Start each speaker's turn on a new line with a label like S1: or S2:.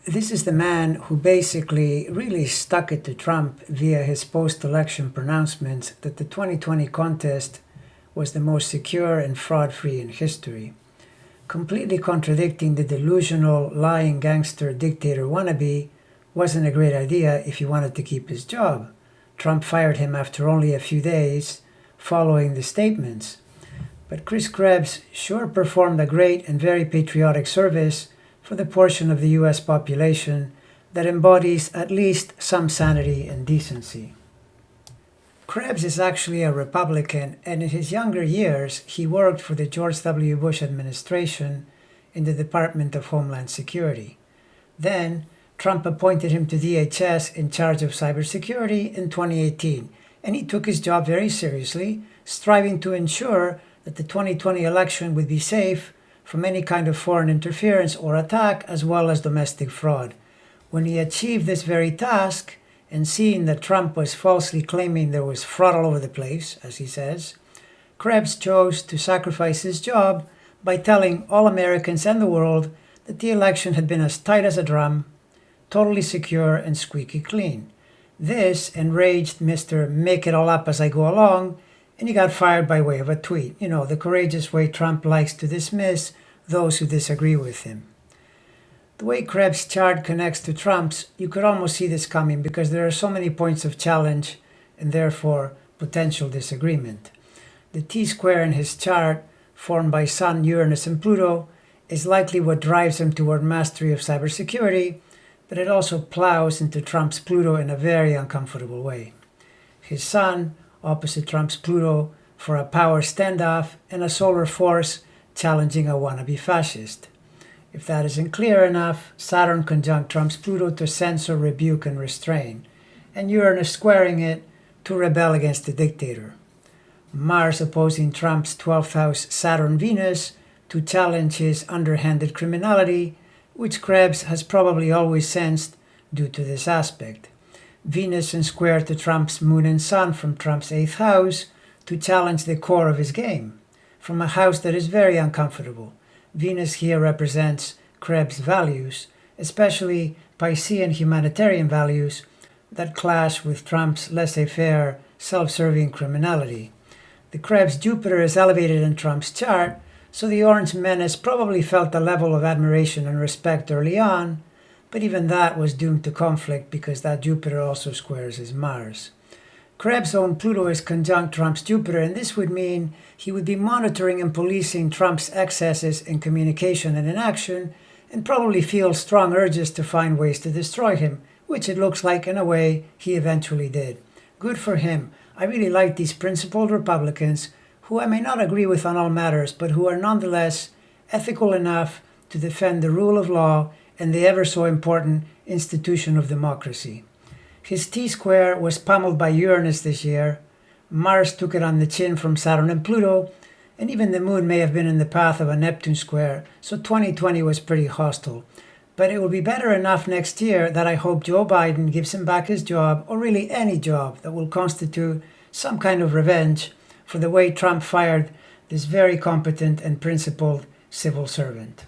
S1: This is the man who basically really stuck it to Trump via his post-election pronouncements that the 2020 contest was the most secure and fraud-free in history, completely contradicting the delusional, lying gangster dictator wannabe. Wasn't a great idea if he wanted to keep his job. Trump fired him after only a few days following the statements. But Chris Krebs sure performed a great and very patriotic service for the portion of the US population that embodies at least some sanity and decency. Krebs is actually a Republican, and in his younger years, he worked for the George W. Bush administration in the Department of Homeland Security. Then, Trump appointed him to DHS in charge of cybersecurity in 2018, and he took his job very seriously, striving to ensure that the 2020 election would be safe from any kind of foreign interference or attack, as well as domestic fraud. When he achieved this very task, and seeing that Trump was falsely claiming there was fraud all over the place, as he says, Krebs chose to sacrifice his job by telling all Americans and the world that the election had been as tight as a drum, totally secure and squeaky clean. This enraged Mr. Make It All Up As I Go Along, and he got fired by way of a tweet. You know, the courageous way Trump likes to dismiss those who disagree with him. The way Krebs' chart connects to Trump's, you could almost see this coming because there are so many points of challenge and therefore potential disagreement. The T-square in his chart, formed by Sun, Uranus, and Pluto, is likely what drives him toward mastery of cybersecurity, but it also plows into Trump's Pluto in a very uncomfortable way. His Sun, opposite Trump's Pluto, for a power standoff and a solar force challenging a wannabe fascist. If that isn't clear enough, Saturn conjunct Trump's Pluto to censor, rebuke, and restrain, and Uranus squaring it to rebel against the dictator. Mars opposing Trump's 12th house Saturn-Venus to challenge his underhanded criminality, which Krebs has probably always sensed due to this aspect. Venus in square to Trump's Moon and Sun from Trump's 8th house to challenge the core of his game, from a house that is very uncomfortable. Venus here represents Krebs' values, especially Piscean humanitarian values that clash with Trump's laissez-faire, self-serving criminality. The Krebs Jupiter is elevated in Trump's chart, so the Orange Menace probably felt a level of admiration and respect early on, but even that was doomed to conflict because that Jupiter also squares his Mars. Krebs' own Pluto is conjunct Trump's Jupiter, and this would mean he would be monitoring and policing Trump's excesses in communication and in action, and probably feel strong urges to find ways to destroy him, which it looks like in a way he eventually did. Good for him. I really like these principled Republicans who I may not agree with on all matters, but who are nonetheless ethical enough to defend the rule of law and the ever so important institution of democracy. His T-square was pummeled by Uranus this year. Mars took it on the chin from Saturn and Pluto, and even the Moon may have been in the path of a Neptune square, so 2020 was pretty hostile. But it will be better enough next year that I hope Joe Biden gives him back his job, or really any job that will constitute some kind of revenge for the way Trump fired this very competent and principled civil servant.